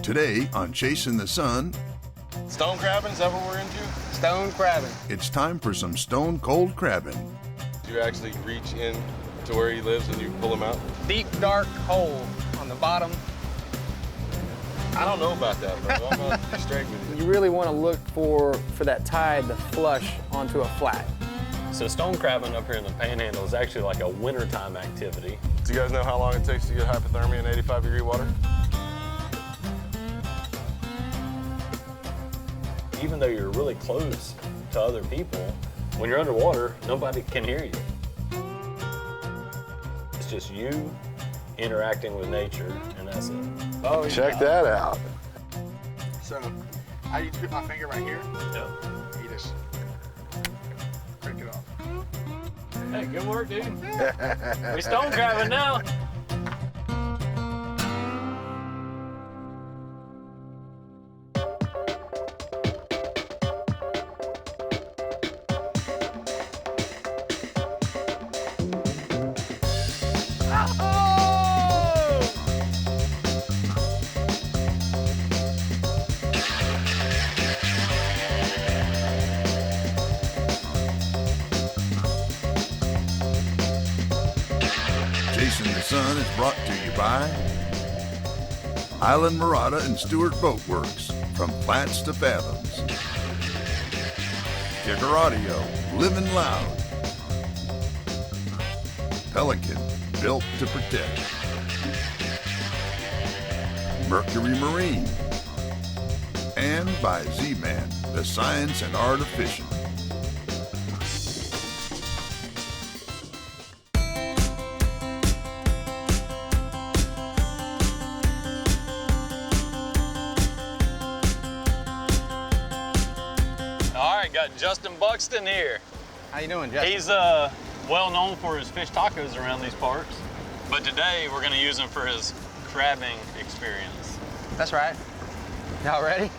Today on Chasing the Sun, Stone crabbing, is that what we're into? Stone crabbing. it's time for some stone cold crabbing. Do you actually reach in to where he lives and you pull him out? Deep, dark hole on the bottom. I don't know about that, bro. I'm gonna be straight with you. You really want to look for that tide to flush onto a flat. So stone crabbing up here in the Panhandle is actually like a wintertime activity. Do you guys know how long it takes to get hypothermia in 85-degree water? Even though you're really close to other people, when you're underwater, nobody can hear you. It's just you interacting with nature, and that's it. Oh, Check that out. So I need to put my finger right here. Yeah. You just break it off. Hey, good work, dude. We stone crabbing now. Chasing the Sun is brought to you by Island Murata and Stewart Boat Works, from flats to fathoms. Kicker Audio, living loud. Pelican, built to protect. Mercury Marine. And by Z-Man, the science and art of fishing. All right, got Justin Buxton here. How you doing, Justin? He's well known for his fish tacos around these parts, but today we're gonna use him for his crabbing experience. That's right. Y'all ready?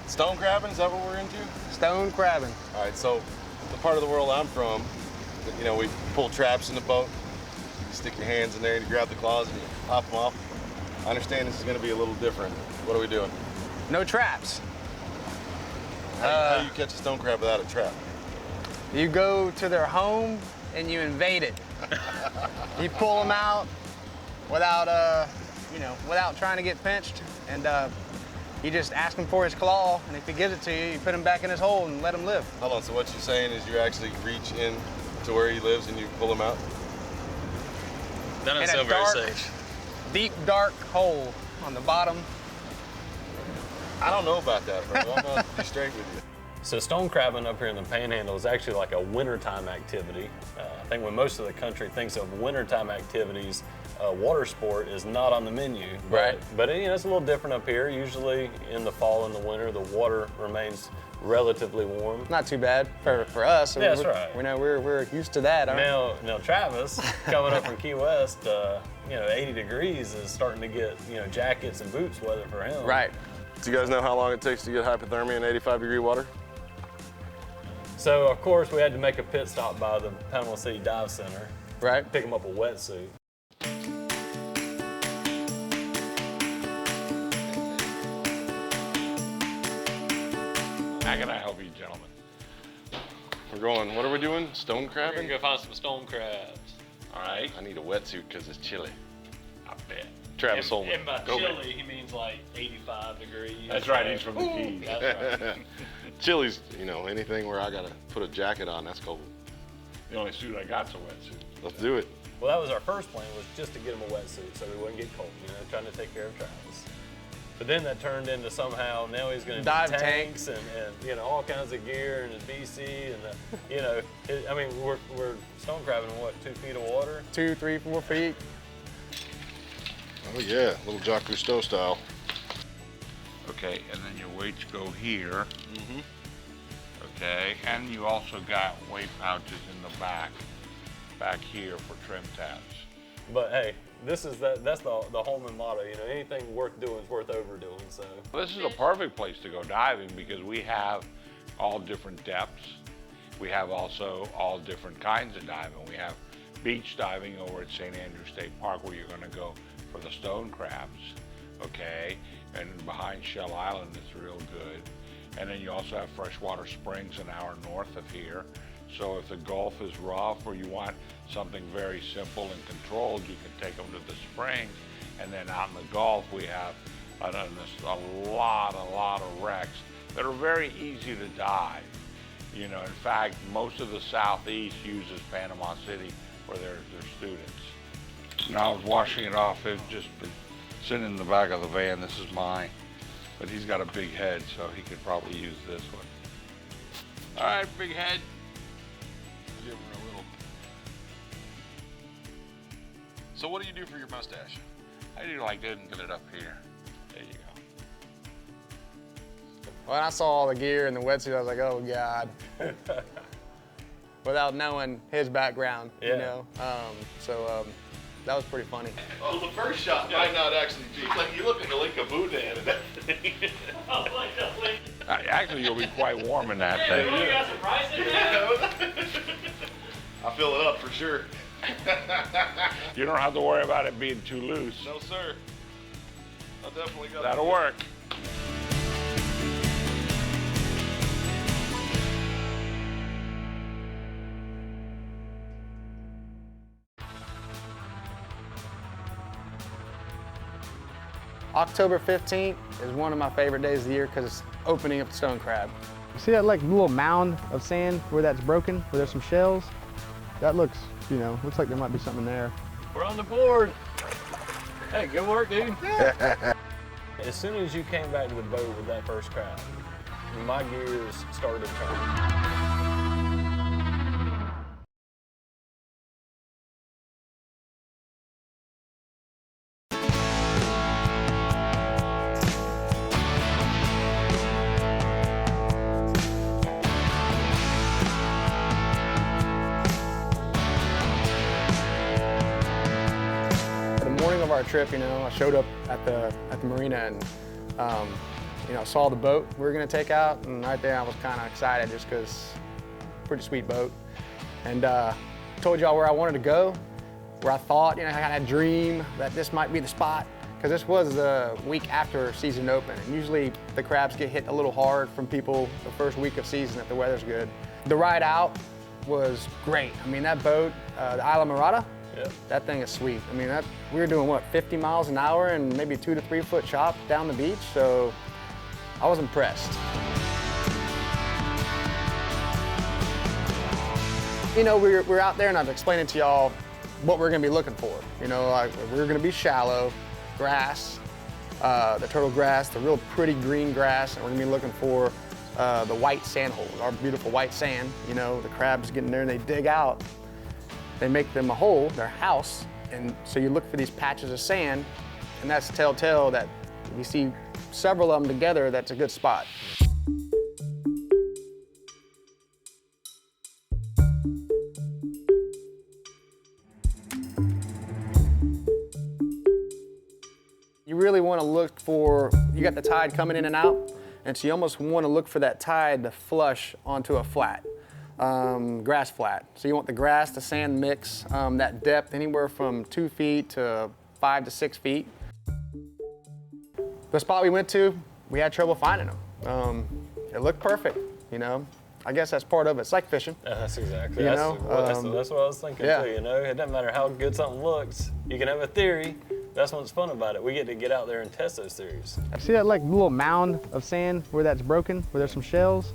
Stone crabbing, is that what we're into? Stone crabbing. All right, so the part of the world I'm from, you know, we pull traps in the boat. You stick your hands in there and you grab the claws and you pop them off. I understand this is gonna be a little different. What are we doing? No traps. How do you catch a stone crab without a trap? You go to their home and you invade it. You pull them out without, without trying to get pinched, and you just ask him for his claw, and if he gives it to you, you put him back in his hole and let him live. Hold on, so what you're saying is you actually reach in to where he lives and you pull him out? That In doesn't a sound very dark- safe. Deep, dark hole on the bottom. I don't know about that, bro. I'm gonna be straight with you. So stone crabbing up here in the Panhandle is actually like a wintertime activity. I think when most of the country thinks of wintertime activities, water sport is not on the menu. Right. But it's a little different up here. Usually in the fall and the winter, the water remains relatively warm. Not too bad for us. Yeah, that's We're- right. We know we're used to that. aren't we? Now Travis, coming up from Key West, 80 degrees is starting to get, jackets and boots weather for him. Right. Do you guys know how long it takes to get hypothermia in 85-degree water? So of course we had to make a pit stop by the Panama City Dive Center, Right. pick him up a wetsuit. How can I help you, gentlemen? We're going, what are we doing? Stone We're crabbing? gonna go find some stone crabs. All right, I need a wetsuit because it's chilly. I bet. Travis Holman. And by Go chilly, he means like 85 degrees. That's right, he's from the Keys. That's right. Chili's, anything where I gotta put a jacket on, that's cold. The only suit I got's a wetsuit. Let's do it. Well, that was our first plan, was just to get him a wetsuit so he wouldn't get cold, trying to take care of Travis. But then that turned into somehow, now he's gonna Dive do tank. tanks and all kinds of gear and his BC and we're stone crabbing in what, 2 feet of water? 2, 3, 4 feet. Oh yeah, little Jacques Cousteau style. Okay, and then your weights go here. Okay, and you also got weight pouches in the back here for trim tabs. But hey, that's the Holman motto, anything worth doing is worth overdoing, so. This is a perfect place to go diving because we have all different depths. We have also all different kinds of diving. We have beach diving over at St. Andrews State Park where you're gonna go for the stone crabs, okay? and behind Shell Island is real good. And then you also have freshwater springs an hour north of here. So if the Gulf is rough or you want something very simple and controlled, you can take them to the springs. And then out in the Gulf, we have a lot of wrecks that are very easy to dive. You know, in fact, most of the Southeast uses Panama City for their students. Now I was washing it off. It's just been sitting in the back of the van. This is mine. But he's got a big head, so he could probably use this one. All right, big head. Give him a little. So what do you do for your mustache? I do like this and get it up here. There you go. When I saw all the gear and the wetsuit, I was like, oh God. Without knowing his background, you know. That was pretty funny. Well, the first shot might not actually be. Like, you look like a boudin and everything. Actually, you'll be quite warm in that thing. I fill it up for sure. You don't have to worry about it being too loose. No, sir. I definitely got That'll work. October 15th is one of my favorite days of the year because it's opening up the stone crab. You see that like little mound of sand where that's broken, where there's some shells? That looks, you know, looks like there might be something there. We're on the board. Hey, good work, dude. As soon as you came back to the boat with that first crab, my gears started turning. Our trip, you know, I showed up at the marina and you know, saw the boat we were gonna take out, and right there I was kind of excited just because pretty sweet boat. And told y'all where I wanted to go, where I thought, you know, I had a dream that this might be the spot, because this was the week after season open, and usually the crabs get hit a little hard from people the first week of season if the weather's good. The ride out was great. I mean, that boat, the Isla Mirada, yep. That thing is sweet. I mean, we were doing what, 50 miles an hour and maybe 2 to 3 foot chop down the beach, so I was impressed. You know, we're out there and I was explaining to y'all what we're gonna be looking for. You know, like we're gonna be shallow, grass, the turtle grass, the real pretty green grass, and we're gonna be looking for the white sand holes, our beautiful white sand. You know, the crabs get in there and they dig out. They make them a hole, their house, and so you look for these patches of sand, and that's telltale that if you see several of them together, that's a good spot. You really want to look for, you got the tide coming in and out, and so you almost want to look for that tide to flush onto a flat. Grass flat. So you want the grass, the sand mix, that depth anywhere from 2 feet to 5 to 6 feet. The spot we went to, we had trouble finding them. It looked perfect, you know. I guess that's part of it. It's like fishing. That's exactly. You that's, know, that's what I was thinking too. You know, it doesn't matter how good something looks. You can have a theory. That's what's fun about it. We get out there and test those theories. See that like little mound of sand where that's broken, where there's some shells?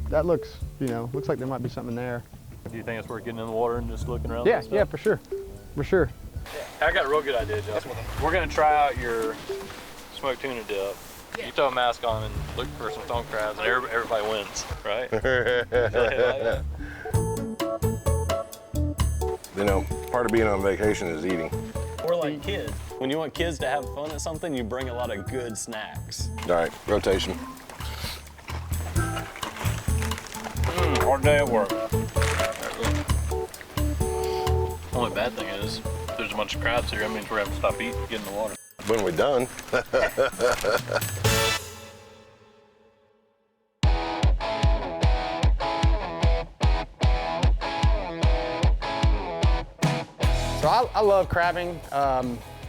That looks, you know, looks like there might be something there. Do you think it's worth getting in the water and just looking around? Yeah, yeah, for sure, for sure. I got a real good idea, Justin. We're gonna try out your smoked tuna dip. You throw a mask on and look for some stone crabs, and everybody wins, right? You know, part of being on vacation is eating. We're like kids. When you want kids to have fun at something, you bring a lot of good snacks. All right, rotation. Hard day at work. Only bad thing is, there's a bunch of crabs here. That means we're gonna have to stop eating, get in the water. When we're done. So I love crabbing.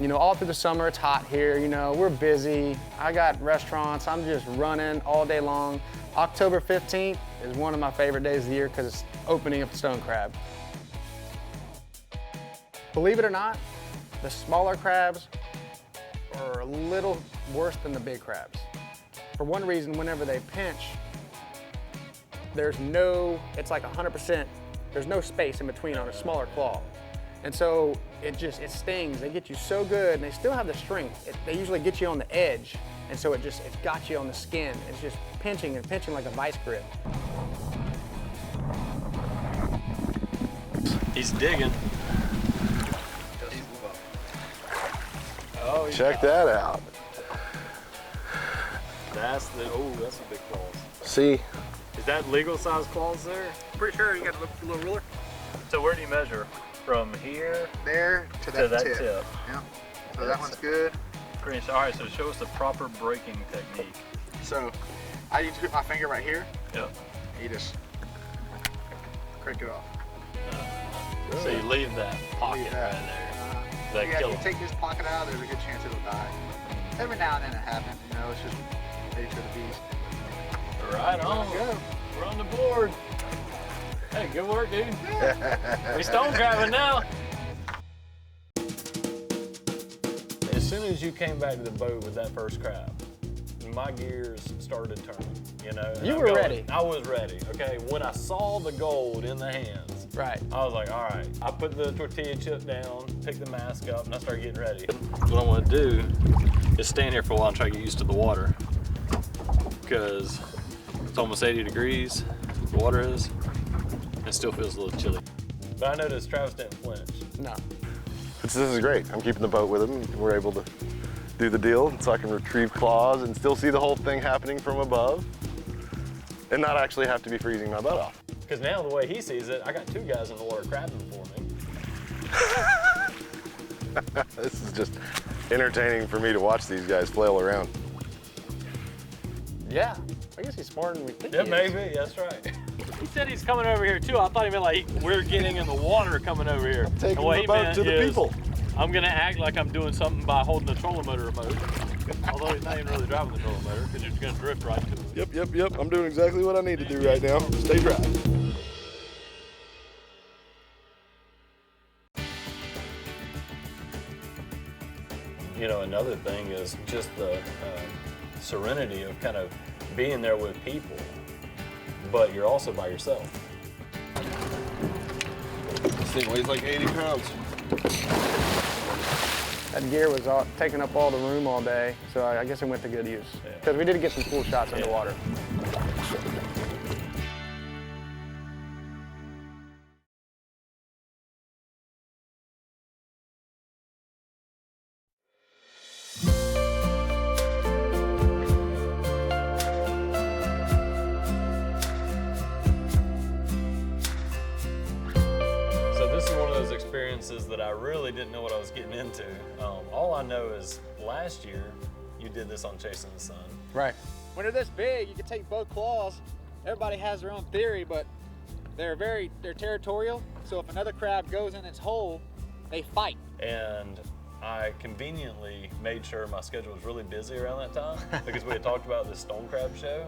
You know, all through the summer, it's hot here, you know, we're busy. I got restaurants, I'm just running all day long. October 15th is one of my favorite days of the year because it's opening of the stone crab. Believe it or not, the smaller crabs are a little worse than the big crabs. For one reason, whenever they pinch, it's like 100%, there's no space in between on a smaller claw. And so it stings. They get you so good, and they still have the strength. They usually get you on the edge, and so it's got you on the skin. It's just pinching and pinching like a vice grip. He's digging. Oh, Check that out. That's a big claws. See, Is that legal size claws there? Pretty sure you got a little ruler. So where do you measure? From here There to that, tip. Yeah. So that one's good. Green. All right, so show us the proper breaking technique. So I need to put my finger right here. Yep. You just crank it off. So you leave that pocket Leave that. right there. Yeah, That if kill you 'em. take this pocket out, there's a good chance it'll die. Every now and then it happens, you know, it's just nature of the beast. Right on. Go. We're on the board. Hey, good work, dude. We stone crabbing now. As soon as you came back to the boat with that first crab, my gears started turning, you know. and You I'm were ready. I was ready, okay? When I saw the gold in the hands, Right. I was like, all right. I put the tortilla chip down, picked the mask up, and I started getting ready. What I want to do is stand here for a while and try to get used to the water, because it's almost 80 degrees, the water is. It still feels a little chilly. But I noticed Travis didn't flinch. No. this is great. I'm keeping the boat with him. We're able to do the deal, so I can retrieve claws and still see the whole thing happening from above, and not actually have to be freezing my butt off. Because now the way he sees it, I got 2 guys in the water crabbing for me. This is just entertaining for me to watch these guys flail around. Yeah. I guess he's smarter than we think Yeah, he is. maybe, that's right. He said he's coming over here too. I thought he meant like we're getting in the water coming over here. Taking And what the he boat meant to the is, people. I'm gonna act like I'm doing something by holding the trolling motor remote. Although he's not even really driving the trolling motor because you're just gonna drift right to it. Yep. I'm doing exactly what I need to do right now. Stay dry. You know, another thing is just the serenity of kind of being there with people, but you're also by yourself. This thing weighs like 80 pounds. That gear was taking up all the room all day, so I guess it went to good use. Yeah. Because we did get some cool shots underwater. So this is one of those experiences that I really didn't know what I was getting into. All I know is last year you did this on Chasing the Sun. Right. When they're this big, you can take both claws. Everybody has their own theory, but they're territorial. So if another crab goes in its hole, they fight. And I conveniently made sure my schedule was really busy around that time because we had talked about this stone crab show.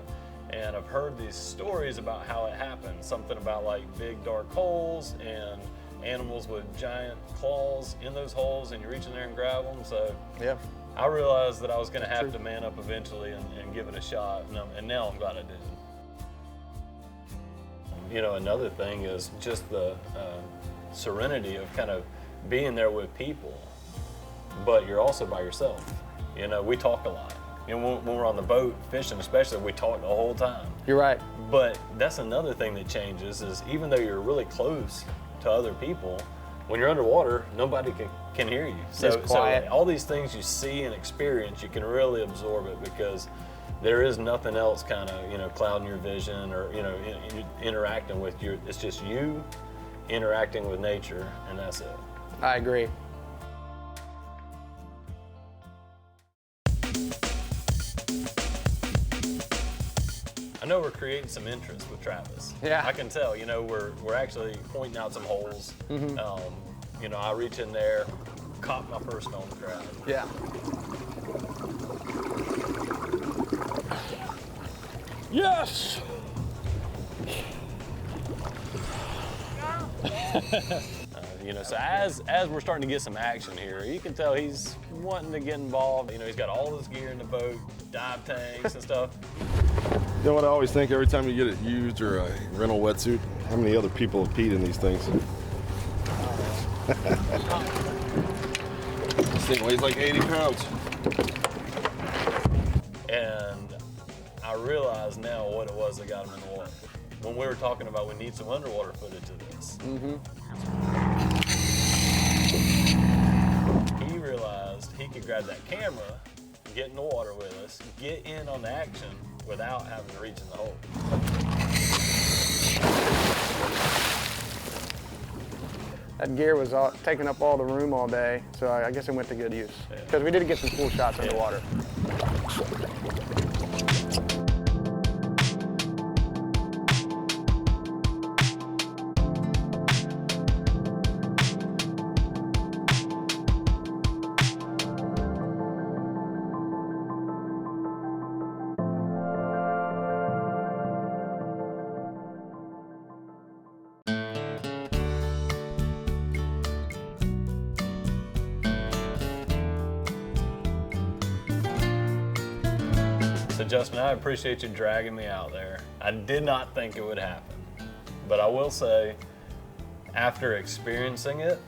And I've heard these stories about how it happened. Something about like big dark holes and animals with giant claws in those holes, and you reach in there and grab them. So Yeah. I realized that I was going to have to man up eventually and give it a shot, and now I'm glad I did. You know, another thing is just the serenity of kind of being there with people, but you're also by yourself. You know, we talk a lot. You know, when we're on the boat fishing, especially, we talk the whole time. You're right. But that's another thing that changes is even though you're really close to other people, when you're underwater, nobody can hear you. It's quiet. So all these things you see and experience, you can really absorb it because there is nothing else kind of, you know, clouding your vision or, you know, interacting with you. It's just you interacting with nature, and that's it. I agree. I know we're creating some interest with Travis. Yeah. I can tell. You know, we're actually pointing out some holes. You know, I reach in there, caught my first stone crab. Yeah. Yes! You know, so as we're starting to get some action here, you can tell he's wanting to get involved. You know, he's got all this gear in the boat, dive tanks and stuff. You know what I always think every time you get it used or a rental wetsuit? How many other people have peed in these things? This thing weighs like 80 pounds. And I realize now what it was that got him in the water. When we were talking about we need some underwater footage of this. He realized he could grab that camera, get in the water with us, get in on the action without having to reach in the hole. That gear was taking up all the room all day, so I guess it went to good use. Because we did get some cool shots underwater. So Justin, I appreciate you dragging me out there. I did not think it would happen, but I will say, after experiencing it,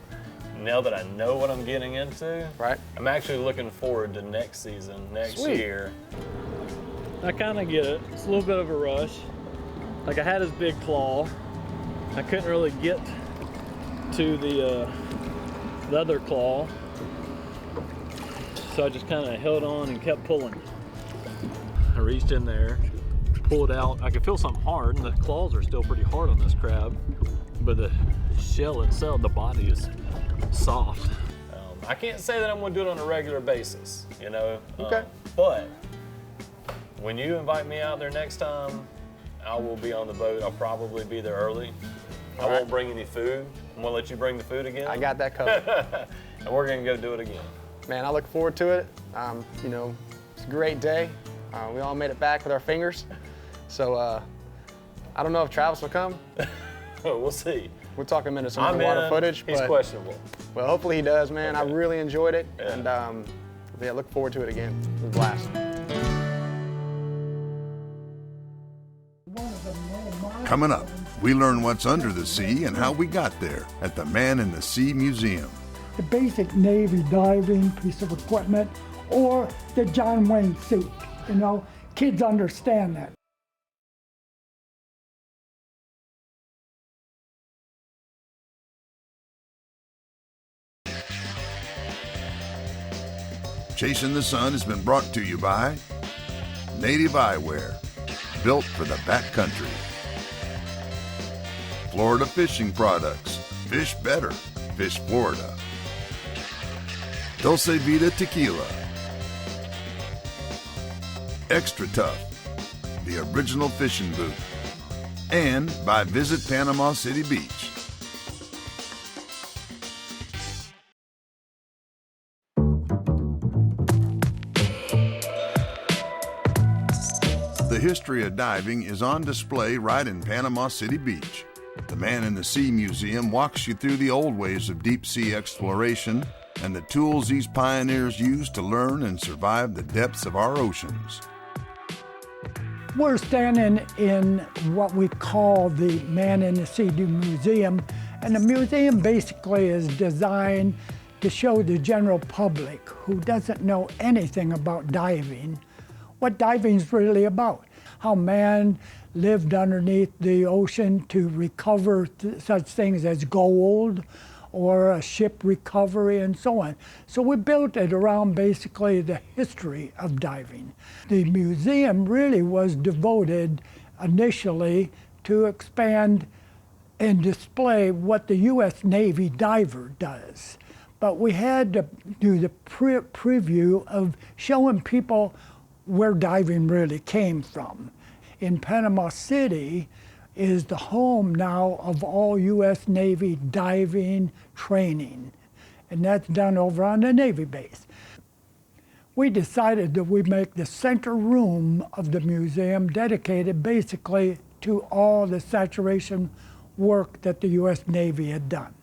now that I know what I'm getting into, Right. I'm actually looking forward to next season, next Sweet. year. I kind of get it. It's a little bit of a rush. Like I had his big claw. I couldn't really get to the other claw. So I just kind of held on and kept pulling. I reached in there, pulled out. I could feel something hard, and the claws are still pretty hard on this crab, but the shell itself, the body is soft. I can't say that I'm gonna do it on a regular basis, you know? Okay. But when you invite me out there next time, I will be on the boat. I'll probably be there early. I won't bring any food. I'm gonna let you bring the food again. I got that covered. And we're gonna go do it again. Man, I look forward to it. You know, it's a great day. We all made it back with our fingers. So I don't know if Travis will come. We'll see. We'll talk him into some I'm underwater in. footage. He's but, questionable. well, hopefully he does, man. Okay. I really enjoyed it. Yeah. And yeah, look forward to it again. It was a blast. Coming up, we learn what's under the sea and how we got there at the Man in the Sea Museum. The basic Navy diving piece of equipment or the John Wayne suit. You know, kids understand that. Chasing the Sun has been brought to you by Native Eyewear, built for the backcountry. Florida Fishing Products, fish better, fish Florida. Dulce Vida Tequila. Extra Tough, the original fishing boot. And by Visit Panama City Beach. The history of diving is on display right in Panama City Beach. The Man in the Sea Museum walks you through the old ways of deep sea exploration and the tools these pioneers used to learn and survive the depths of our oceans. We're standing in what we call the Man in the Sea Museum, and the museum basically is designed to show the general public who doesn't know anything about diving what diving's really about, how man lived underneath the ocean to recover such things as gold or a ship recovery and so on. So we built it around basically the history of diving. The museum really was devoted initially to expand and display what the U.S. Navy diver does. But we had to do the preview of showing people where diving really came from. In Panama City is the home now of all U.S. Navy diving training. and that's done over on the Navy base. We decided that we'd make the center room of the museum dedicated basically to all the saturation work that the U.S. Navy had done.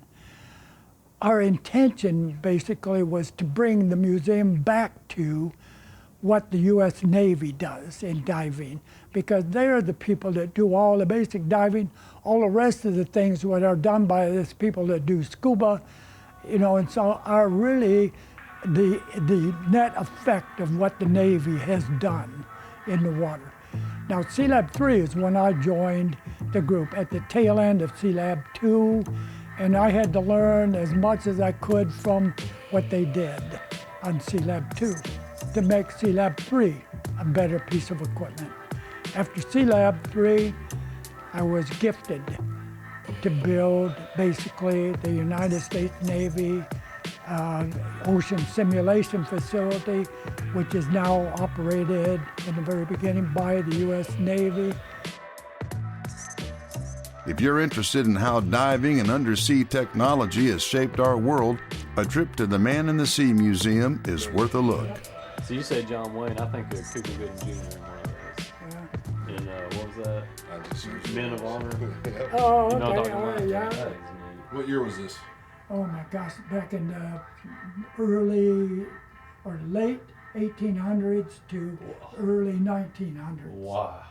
Our intention basically was to bring the museum back to what the U.S. Navy does in diving, because they're the people that do all the basic diving. All the rest of the things what are done by these people that do scuba, and so are really the net effect of what the Navy has done in the water. Now, Sea-Lab 3 is when I joined the group at the tail end of Sea-Lab 2, and I had to learn as much as I could from what they did on Sea-Lab 2 to make Sea-Lab 3 a better piece of equipment. After Sea-Lab 3, I was gifted to build basically the United States Navy ocean simulation facility, which is now operated in the very beginning by the U.S. Navy. If you're interested in how diving and undersea technology has shaped our world, a trip to the Man in the Sea Museum is worth a look. So you said John Wayne, I think of Cooper Gooding Jr. in one of those. And what was that? Men of Honor. Oh, You know what I'm okay, talking about? yeah. That is neat. What year was this? Oh my gosh, back in the early or late 1800s to early 1900s. Wow.